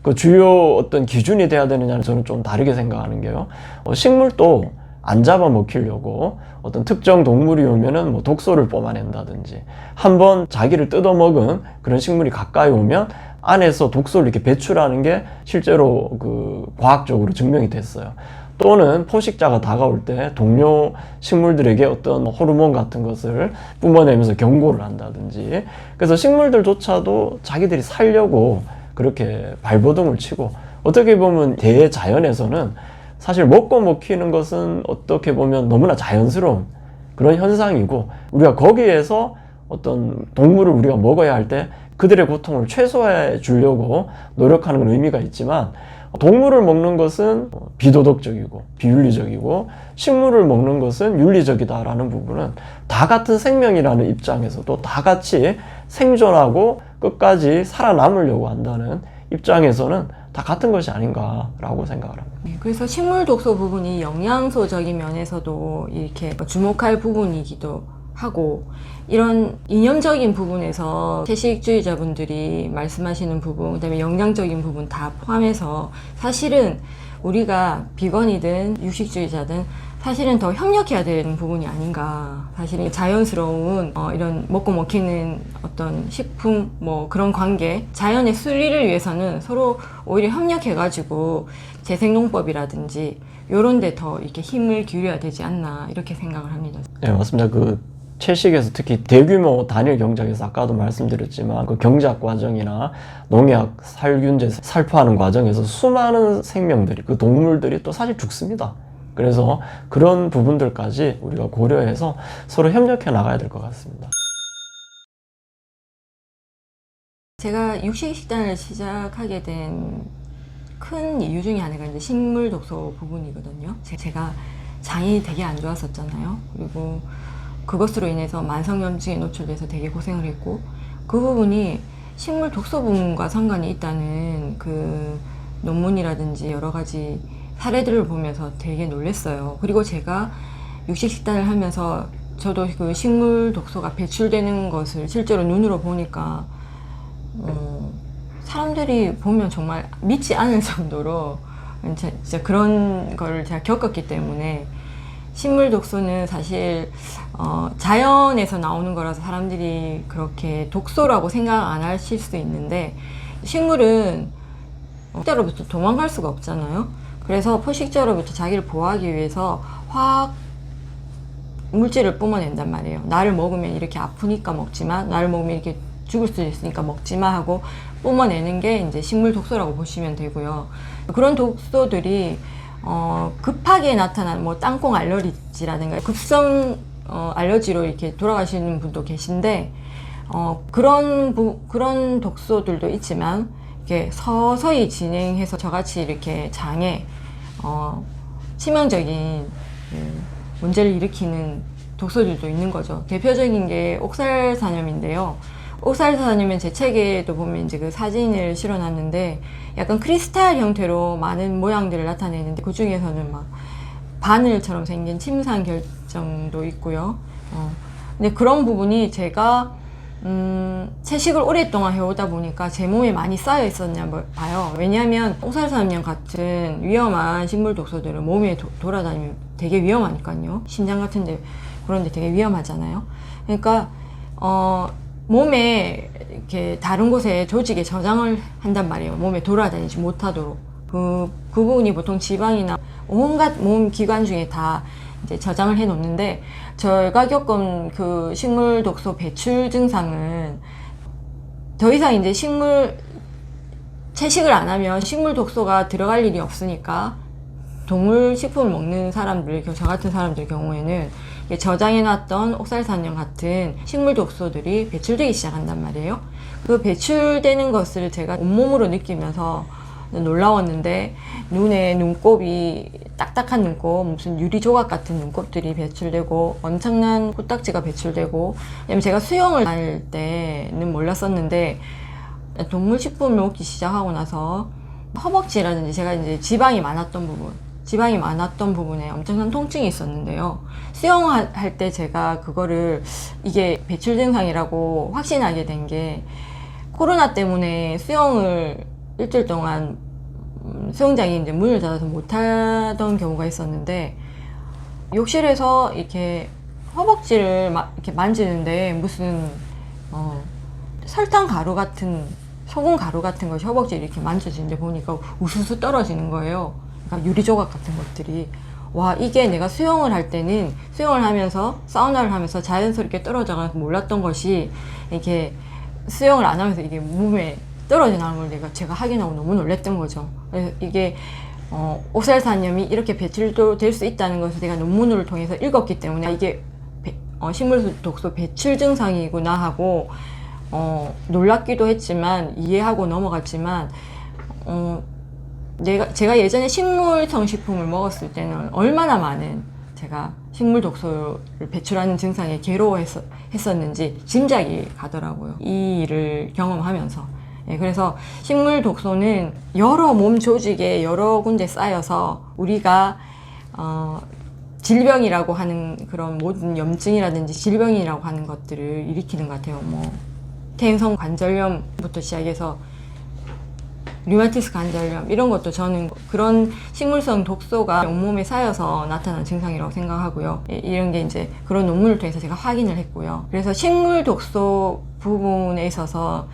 그 주요 어떤 기준이 돼야 되느냐는 저는 좀 다르게 생각하는 게요. 식물도 안 잡아먹히려고 어떤 특정 동물이 오면은 뭐 독소를 뿜어낸다든지, 한번 자기를 뜯어먹은 그런 식물이 가까이 오면 안에서 독소를 이렇게 배출하는 게 실제로 그 과학적으로 증명이 됐어요. 또는 포식자가 다가올 때 동료 식물들에게 어떤 호르몬 같은 것을 뿜어내면서 경고를 한다든지, 그래서 식물들조차도 자기들이 살려고 그렇게 발버둥을 치고, 어떻게 보면 대자연에서는 사실 먹고 먹히는 것은 어떻게 보면 너무나 자연스러운 그런 현상이고, 우리가 거기에서 어떤 동물을 우리가 먹어야 할 때 그들의 고통을 최소화해 주려고 노력하는 건 의미가 있지만, 동물을 먹는 것은 비도덕적이고 비윤리적이고 식물을 먹는 것은 윤리적이다라는 부분은 다 같은 생명이라는 입장에서도 다 같이 생존하고 끝까지 살아남으려고 한다는 입장에서는 다 같은 것이 아닌가라고 생각을 합니다. 네, 그래서 식물 독소 부분이 영양소적인 면에서도 이렇게 주목할 부분이기도 하고, 이런 이념적인 부분에서 채식주의자분들이 말씀하시는 부분, 그다음에 영양적인 부분 다 포함해서 사실은 우리가 비건이든 육식주의자든 사실은 더 협력해야 되는 부분이 아닌가. 사실은 자연스러운 이런 먹고 먹히는 어떤 식품 뭐 그런 관계, 자연의 순리를 위해서는 서로 오히려 협력해가지고 재생농법이라든지 요런 데 더 이렇게 힘을 기울여야 되지 않나, 이렇게 생각을 합니다. 네, 맞습니다. 그 채식에서 특히 대규모 단일 경작에서 아까도 말씀드렸지만 그 경작 과정이나 농약, 살균제 살포하는 과정에서 수많은 생명들이, 그 동물들이 또 사실 죽습니다. 그래서 그런 부분들까지 우리가 고려해서 서로 협력해 나가야 될 것 같습니다. 제가 육식 식단을 시작하게 된 큰 이유 중에 하나가 이제 식물 독소 부분이거든요. 제가 장이 되게 안 좋았었잖아요. 그리고 그것으로 인해서 만성염증에 노출돼서 되게 고생을 했고, 그 부분이 식물 독소 부분과 상관이 있다는 그 논문이라든지 여러 가지 사례들을 보면서 되게 놀랐어요. 그리고 제가 육식 식단을 하면서 저도 그 식물 독소가 배출되는 것을 실제로 눈으로 보니까 사람들이 보면 정말 믿지 않을 정도로 진짜 그런 걸 제가 겪었기 때문에, 식물 독소는 사실 자연에서 나오는 거라서 사람들이 그렇게 독소라고 생각 안 하실 수 있는데, 식물은 포식자로부터 도망갈 수가 없잖아요. 그래서 포식자로부터 자기를 보호하기 위해서 화학 물질을 뿜어낸단 말이에요. 나를 먹으면 이렇게 아프니까 먹지마, 나를 먹으면 이렇게 죽을 수도 있으니까 먹지마 하고 뿜어내는 게 이제 식물 독소라고 보시면 되고요. 그런 독소들이 급하게 나타난 뭐 땅콩 알러지라든가 급성 알러지로 이렇게 돌아가시는 분도 계신데, 그런 독소들도 있지만 이렇게 서서히 진행해서 저같이 이렇게 장에 치명적인 문제를 일으키는 독소들도 있는 거죠. 대표적인 게 옥살산염인데요. 옥살사님은 제 책에도 보면 이제 그 사진을 실어놨는데 약간 크리스탈 형태로 많은 모양들을 나타내는데 그 중에서는 막 바늘처럼 생긴 침상 결정도 있고요. 근데 그런 부분이 제가 채식을 오랫동안 해오다 보니까 제 몸에 많이 쌓여 있었냐 봐요. 왜냐하면 옥살사님 같은 위험한 식물 독소들은 몸에 돌아다니면 되게 위험하니까요. 심장 같은데 그런데 되게 위험하잖아요. 그러니까 몸에 이렇게 다른 곳에 조직에 저장을 한단 말이에요. 몸에 돌아다니지 못하도록. 그 부분이 보통 지방이나 온갖 몸 기관 중에 다 이제 저장을 해 놓는데, 제가 겪은 그 식물 독소 배출 증상은 더 이상 이제 채식을 안 하면 식물 독소가 들어갈 일이 없으니까 동물 식품을 먹는 사람들, 저 같은 사람들 경우에는 저장해 놨던 옥살산염 같은 식물 독소들이 배출되기 시작한단 말이에요. 그 배출되는 것을 제가 온몸으로 느끼면서 놀라웠는데, 눈에 눈곱이 딱딱한 눈곱, 무슨 유리 조각 같은 눈곱들이 배출되고 엄청난 코딱지가 배출되고, 왜냐면 제가 수영을 다닐 때는 몰랐었는데 동물 식품을 먹기 시작하고 나서 허벅지라든지 제가 이제 지방이 많았던 부분에 엄청난 통증이 있었는데요. 수영할 때 제가 그거를 이게 배출 증상이라고 확신하게 된 게, 코로나 때문에 수영을 일주일 동안 수영장이 이제 문을 닫아서 못하던 경우가 있었는데, 욕실에서 이렇게 허벅지를 이렇게 만지는데 무슨 설탕 가루 같은, 소금 가루 같은 것이 허벅지를 이렇게 만져지는데 보니까 우수수 떨어지는 거예요. 그러니까 유리 조각 같은 것들이. 와, 이게 내가 수영을 할 때는, 수영을 하면서 사우나를 하면서 자연스럽게 떨어져가서 몰랐던 것이 이렇게 수영을 안 하면서 이게 몸에 떨어져 나오는 걸 제가 확인하고 너무 놀랬던 거죠. 그래서 이게 옥살산염이 이렇게 배출도 될 수 있다는 것을 제가 논문을 통해서 읽었기 때문에 이게 식물 독소 배출 증상이구나 하고 놀랍기도 했지만, 이해하고 넘어갔지만, 제가 예전에 식물성 식품을 먹었을 때는 얼마나 많은 제가 식물 독소를 배출하는 증상에 괴로워했었는지 짐작이 가더라고요. 이 일을 경험하면서. 그래서 식물 독소는 여러 몸 조직에 여러 군데 쌓여서 우리가 질병이라고 하는 그런 모든 염증이라든지 질병이라고 하는 것들을 일으키는 것 같아요. 뭐 퇴행성 관절염부터 시작해서 류마티스 관절염, 이런 것도 저는 그런 식물성 독소가 온몸에 쌓여서 나타난 증상이라고 생각하고요. 이런 게 이제 그런 논문을 통해서 제가 확인을 했고요. 그래서 식물 독소 부분에 있어서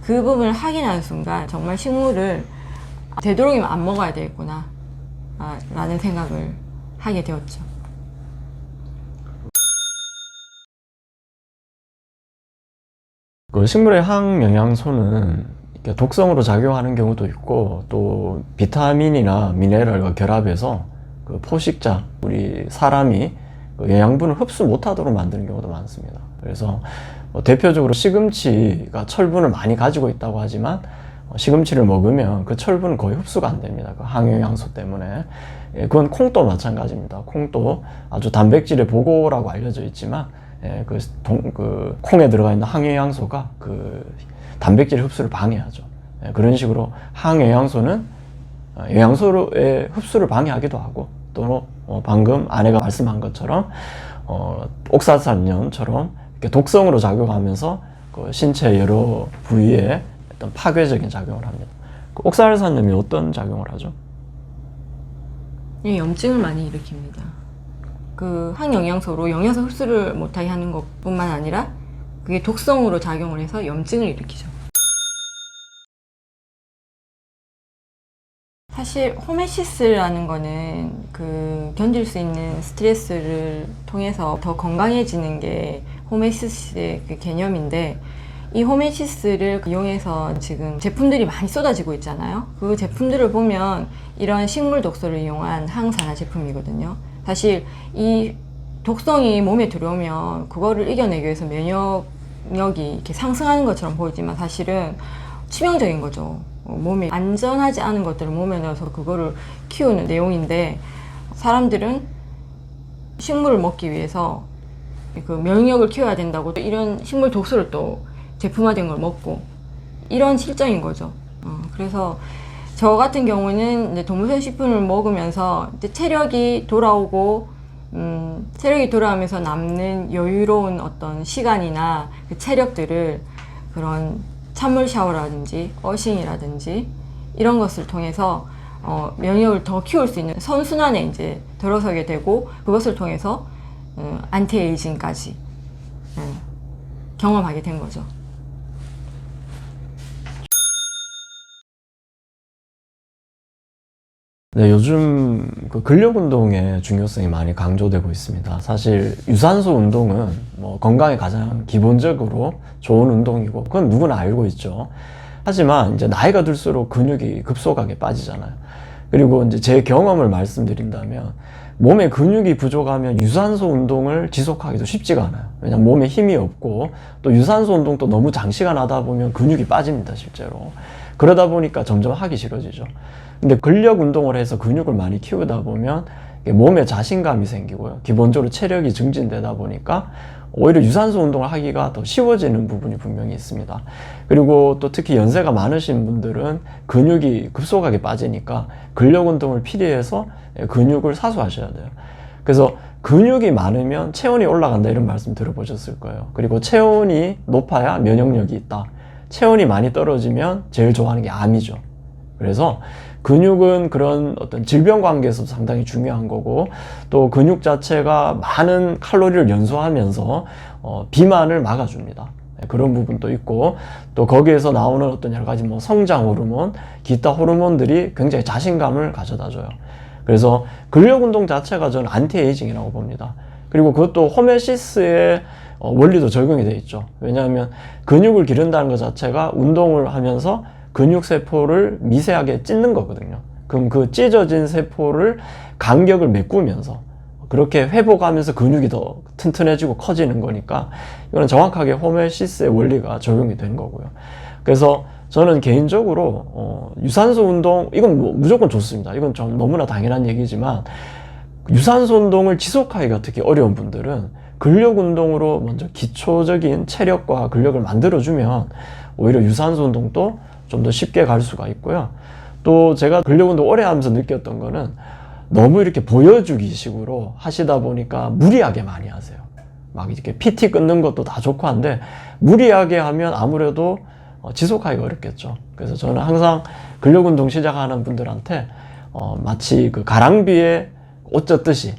그 부분을 확인하는 순간 정말 식물을 되도록이면 안 먹어야 되겠구나 라는 생각을 하게 되었죠. 그 식물의 항영양소는 이렇게 독성으로 작용하는 경우도 있고, 또 비타민이나 미네랄과 결합해서 그 포식자, 우리 사람이 그 영양분을 흡수 못하도록 만드는 경우도 많습니다. 그래서 대표적으로 시금치가 철분을 많이 가지고 있다고 하지만 시금치를 먹으면 그 철분은 거의 흡수가 안 됩니다. 그 항영양소 때문에. 그건 콩도 마찬가지입니다. 콩도 아주 단백질의 보고라고 알려져 있지만, 그 콩에 들어가 있는 항영양소가 그 단백질 흡수를 방해하죠. 그런 식으로 항영양소는 영양소의 흡수를 방해하기도 하고, 또 방금 아내가 말씀한 것처럼 옥사산염처럼 이렇게 독성으로 작용하면서 그 신체 여러 부위에 어떤 파괴적인 작용을 합니다. 그 옥살산염이 어떤 작용을 하죠? 염증을 많이 일으킵니다. 그 항영양소로 영양소 흡수를 못하게 하는 것뿐만 아니라 그게 독성으로 작용을 해서 염증을 일으키죠. 사실 호메시스라는 거는 그 견딜 수 있는 스트레스를 통해서 더 건강해지는 게 호메시스의 그 개념인데, 이 호메시스를 이용해서 지금 제품들이 많이 쏟아지고 있잖아요. 그 제품들을 보면 이런 식물 독소를 이용한 항산화 제품이거든요. 사실 이 독성이 몸에 들어오면 그거를 이겨내기 위해서 면역력이 이렇게 상승하는 것처럼 보이지만 사실은 치명적인 거죠. 몸에 안전하지 않은 것들을 몸에 넣어서 그거를 키우는 내용인데, 사람들은 식물을 먹기 위해서 그 면역력을 키워야 된다고 이런 식물 독소를 또 제품화된 걸 먹고 이런 실정인 거죠. 그래서 저 같은 경우는 이제 동물성 식품을 먹으면서 이제 체력이 돌아오고 체력이 돌아오면서 남는 여유로운 어떤 시간이나 그 체력들을 그런 찬물 샤워라든지 어싱이라든지 이런 것을 통해서 면역을 더 키울 수 있는 선순환에 이제 들어서게 되고 그것을 통해서 안티에이징까지 경험하게 된 거죠. 네, 요즘 그 근력 운동의 중요성이 많이 강조되고 있습니다. 사실 유산소 운동은 뭐 건강에 가장 기본적으로 좋은 운동이고 그건 누구나 알고 있죠. 하지만 이제 나이가 들수록 근육이 급속하게 빠지잖아요. 그리고 이제 제 경험을 말씀드린다면 몸에 근육이 부족하면 유산소 운동을 지속하기도 쉽지가 않아요. 왜냐면 몸에 힘이 없고 또 유산소 운동도 너무 장시간 하다 보면 근육이 빠집니다, 실제로. 그러다 보니까 점점 하기 싫어지죠. 근데 근력 운동을 해서 근육을 많이 키우다 보면 몸에 자신감이 생기고요. 기본적으로 체력이 증진되다 보니까 오히려 유산소 운동을 하기가 더 쉬워지는 부분이 분명히 있습니다. 그리고 또 특히 연세가 많으신 분들은 근육이 급속하게 빠지니까 근력 운동을 필요해서 근육을 사수하셔야 돼요. 그래서 근육이 많으면 체온이 올라간다 이런 말씀 들어보셨을 거예요. 그리고 체온이 높아야 면역력이 있다. 체온이 많이 떨어지면 제일 좋아하는 게 암이죠. 그래서 근육은 그런 어떤 질병 관계에서도 상당히 중요한 거고 또 근육 자체가 많은 칼로리를 연소하면서 비만을 막아줍니다. 그런 부분도 있고 또 거기에서 나오는 어떤 여러 가지 뭐 성장 호르몬, 기타 호르몬들이 굉장히 자신감을 가져다 줘요. 그래서 근력 운동 자체가 저는 안티에이징이라고 봅니다. 그리고 그것도 호메오시스의 원리도 적용이 돼 있죠. 왜냐하면 근육을 기른다는 것 자체가 운동을 하면서 근육세포를 미세하게 찢는 거거든요. 그럼 그 찢어진 세포를 간격을 메꾸면서 그렇게 회복하면서 근육이 더 튼튼해지고 커지는 거니까 이거는 정확하게 호메오시스의 원리가 적용이 되는 거고요. 그래서 저는 개인적으로 유산소 운동 이건 뭐 무조건 좋습니다. 이건 좀 너무나 당연한 얘기지만 유산소 운동을 지속하기가 특히 어려운 분들은 근력 운동으로 먼저 기초적인 체력과 근력을 만들어주면 오히려 유산소 운동도 좀 더 쉽게 갈 수가 있고요. 또 제가 근력 운동 오래 하면서 느꼈던 거는 너무 이렇게 보여주기 식으로 하시다 보니까 무리하게 많이 하세요. 막 이렇게 PT 끊는 것도 다 좋고 한데 무리하게 하면 아무래도 지속하기가 어렵겠죠. 그래서 저는 항상 근력 운동 시작하는 분들한테 마치 그 가랑비에 옷 젖듯이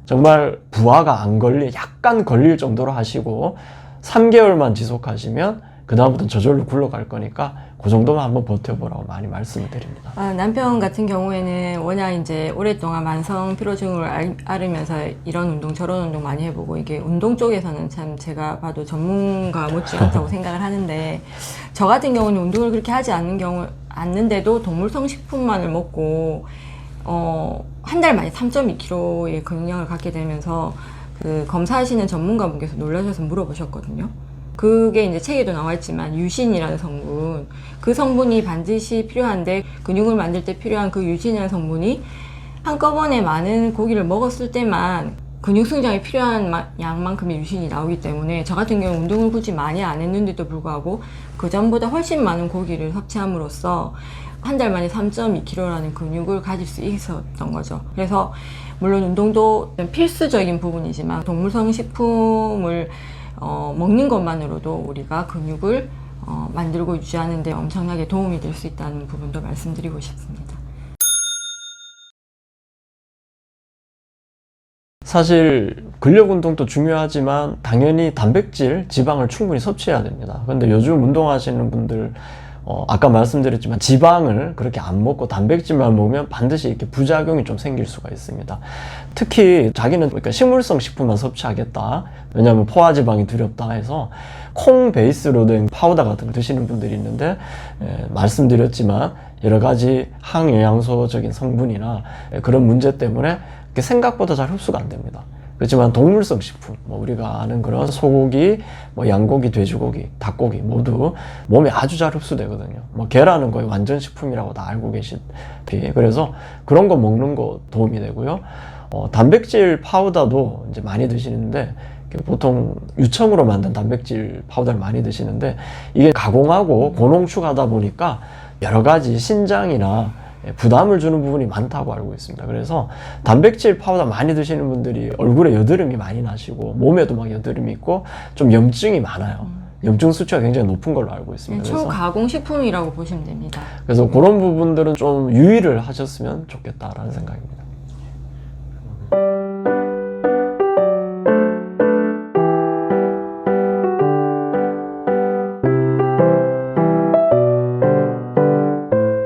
정말 부하가 안 걸릴, 약간 걸릴 정도로 하시고 3개월만 지속하시면 그 다음부터는 저절로 굴러갈 거니까 그 정도만 한번 버텨보라고 많이 말씀을 드립니다. 남편 같은 경우에는 워낙 이제 오랫동안 만성 피로증을 앓으면서 이런 운동 저런 운동 많이 해보고 이게 운동 쪽에서는 참 제가 봐도 전문가 못지않다고 생각을 하는데 저 같은 경우는 운동을 그렇게 하지 않는데도 동물성 식품만을 먹고 한 달 만에 3.2kg의 근육량을 갖게 되면서 그 검사하시는 전문가분께서 놀라셔서 물어보셨거든요. 그게 이제 책에도 나와 있지만 유신이라는 성분, 그 성분이 반드시 필요한데 근육을 만들 때 필요한 그 유신이라는 성분이 한꺼번에 많은 고기를 먹었을 때만 근육 성장에 필요한 양만큼의 유신이 나오기 때문에 저 같은 경우 운동을 굳이 많이 안 했는데도 불구하고 그 전보다 훨씬 많은 고기를 섭취함으로써 한 달 만에 3.2kg라는 근육을 가질 수 있었던 거죠. 그래서 물론 운동도 필수적인 부분이지만 동물성 식품을 먹는 것만으로도 우리가 근육을 만들고 유지하는 데 엄청나게 도움이 될 수 있다는 부분도 말씀드리고 싶습니다. 사실 근력 운동도 중요하지만 당연히 단백질, 지방을 충분히 섭취해야 됩니다. 근데 요즘 운동하시는 분들 아까 말씀드렸지만 지방을 그렇게 안 먹고 단백질만 먹으면 반드시 이렇게 부작용이 좀 생길 수가 있습니다. 특히 자기는 그러니까 식물성 식품만 섭취하겠다. 왜냐하면 포화지방이 두렵다 해서 콩 베이스로 된 파우더 같은 거 드시는 분들이 있는데 말씀드렸지만 여러 가지 항영양소적인 성분이나 그런 문제 때문에 생각보다 잘 흡수가 안 됩니다. 그렇지만 동물성 식품, 우리가 아는 그런 소고기, 양고기, 돼지고기, 닭고기 모두 몸에 아주 잘 흡수되거든요. 계란은 거의 완전 식품이라고 다 알고 계시다시피 그래서 그런 거 먹는 거 도움이 되고요. 단백질 파우더도 이제 많이 드시는데 보통 유청으로 만든 단백질 파우더를 많이 드시는데 이게 가공하고 고농축하다 보니까 여러 가지 신장이나 부담을 주는 부분이 많다고 알고 있습니다. 그래서 단백질 파우더 많이 드시는 분들이 얼굴에 여드름이 많이 나시고 몸에도 막 여드름이 있고 좀 염증이 많아요. 염증 수치가 굉장히 높은 걸로 알고 있습니다. 초가공 식품이라고 보시면 됩니다. 그래서 그런 부분들은 좀 유의를 하셨으면 좋겠다라는 생각입니다.